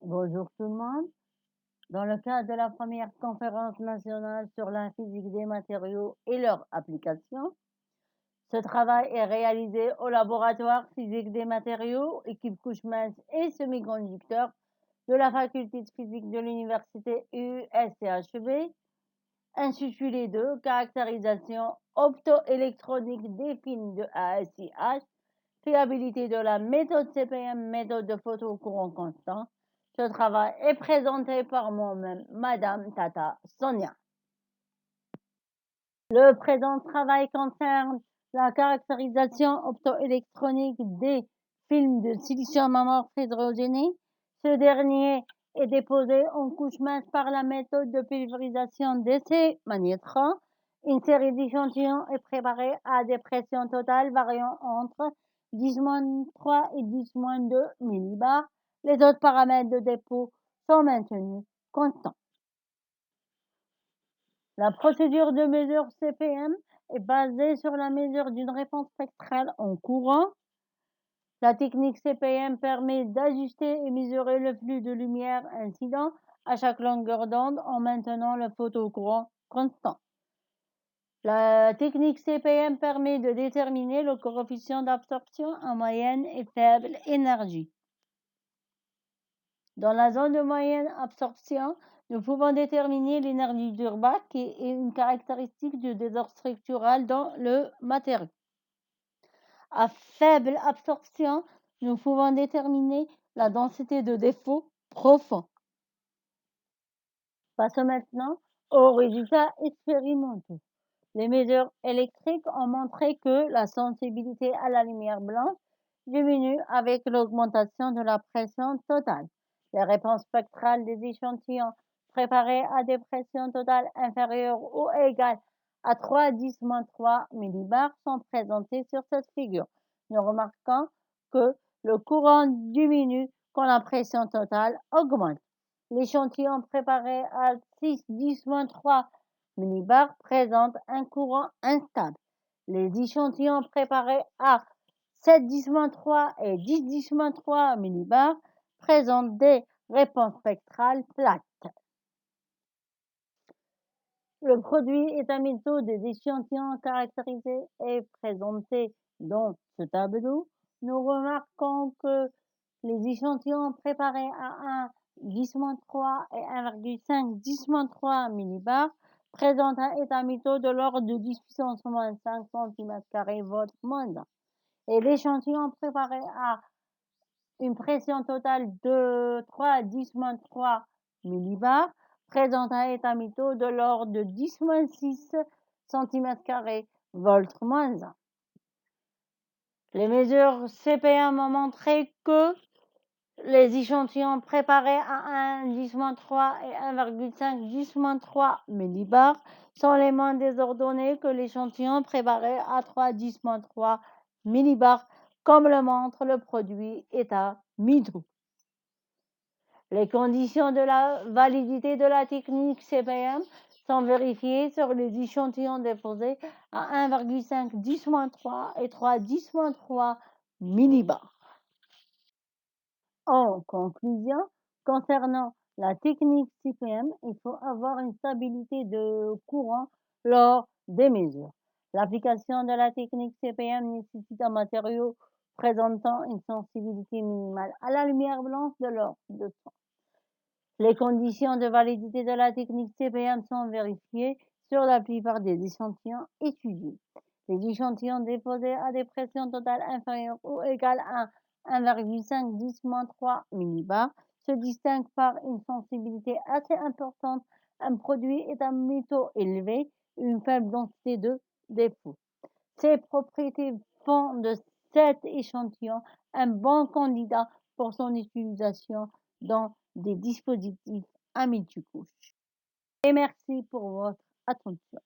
Bonjour tout le monde. Dans le cadre de la première conférence nationale sur la physique des matériaux et leurs applications, ce travail est réalisé au laboratoire physique des matériaux, équipe couche mince et semi-conducteurs de la faculté de physique de l'université USCHB, intitulé de caractérisation optoélectronique des films de ASIH, fiabilité de la méthode CPM, méthode de photo au courant constant. Ce travail est présenté par moi-même, Madame Tata Sonia. Le présent travail concerne la caractérisation optoélectronique des films de silicium amorphe hydrogéné. Ce dernier est déposé en couche mince par la méthode de pulvérisation d'essai magnétron. Une série d'échantillons est préparée à des pressions totales variant entre 10-3 et 10-2 millibars. Les autres paramètres de dépôt sont maintenus constants. La procédure de mesure CPM est basée sur la mesure d'une réponse spectrale en courant. La technique CPM permet d'ajuster et mesurer le flux de lumière incident à chaque longueur d'onde en maintenant le photocourant constant. La technique CPM permet de déterminer le coefficient d'absorption en moyenne et faible énergie. Dans la zone de moyenne absorption, nous pouvons déterminer l'énergie d'Urbach qui est une caractéristique du désordre structural dans le matériau. À faible absorption, nous pouvons déterminer la densité de défaut profond. Passons maintenant aux résultats expérimentaux. Les mesures électriques ont montré que la sensibilité à la lumière blanche diminue avec l'augmentation de la pression totale. Les réponses spectrales des échantillons préparés à des pressions totales inférieures ou égales à 3,10-3 millibars sont présentées sur cette figure. Nous remarquons que le courant diminue quand la pression totale augmente. L'échantillon préparé à 6,10-3 millibars présente un courant instable. Les échantillons préparés à 7,3 et 10,3 millibars présentent des réponses spectrales plates. Le produit est un métaux des échantillons caractérisés et présenté dans ce tableau. Nous remarquons que les échantillons préparés à 1 10-3 et 1,5 10-3 millibars présentent un état métaux de l'ordre de 10 puissance moins 5 cm² volts moins 1. Et l'échantillon préparé à une pression totale de 3 10-3 millibars présente un état métaux de l'ordre de 10-6 cm² volts moins 1. Les mesures CPM ont montré que les échantillons préparés à 1 10-3 et 1,5 10-3 millibars sont les moins désordonnés que l'échantillon préparé à 3 10-3 millibars, comme le montre le produit état métaux. Les conditions de la validité de la technique CPM sont vérifiées sur les échantillons déposés à 1,5 10-3 et 3 10-3 millibars. En conclusion, concernant la technique CPM, il faut avoir une stabilité de courant lors des mesures. L'application de la technique CPM nécessite un matériau présentant une sensibilité minimale à la lumière blanche de l'ordre de 100. Les conditions de validité de la technique CPM sont vérifiées sur la plupart des échantillons étudiés. Les échantillons déposés à des pressions totales inférieures ou égales à 1,5 10-3 millibars se distinguent par une sensibilité assez importante, un produit est un métaux élevé et une faible densité de défaut. Ces propriétés font de cet échantillon un bon candidat pour son utilisation dans des dispositifs à multicouches. Et merci pour votre attention.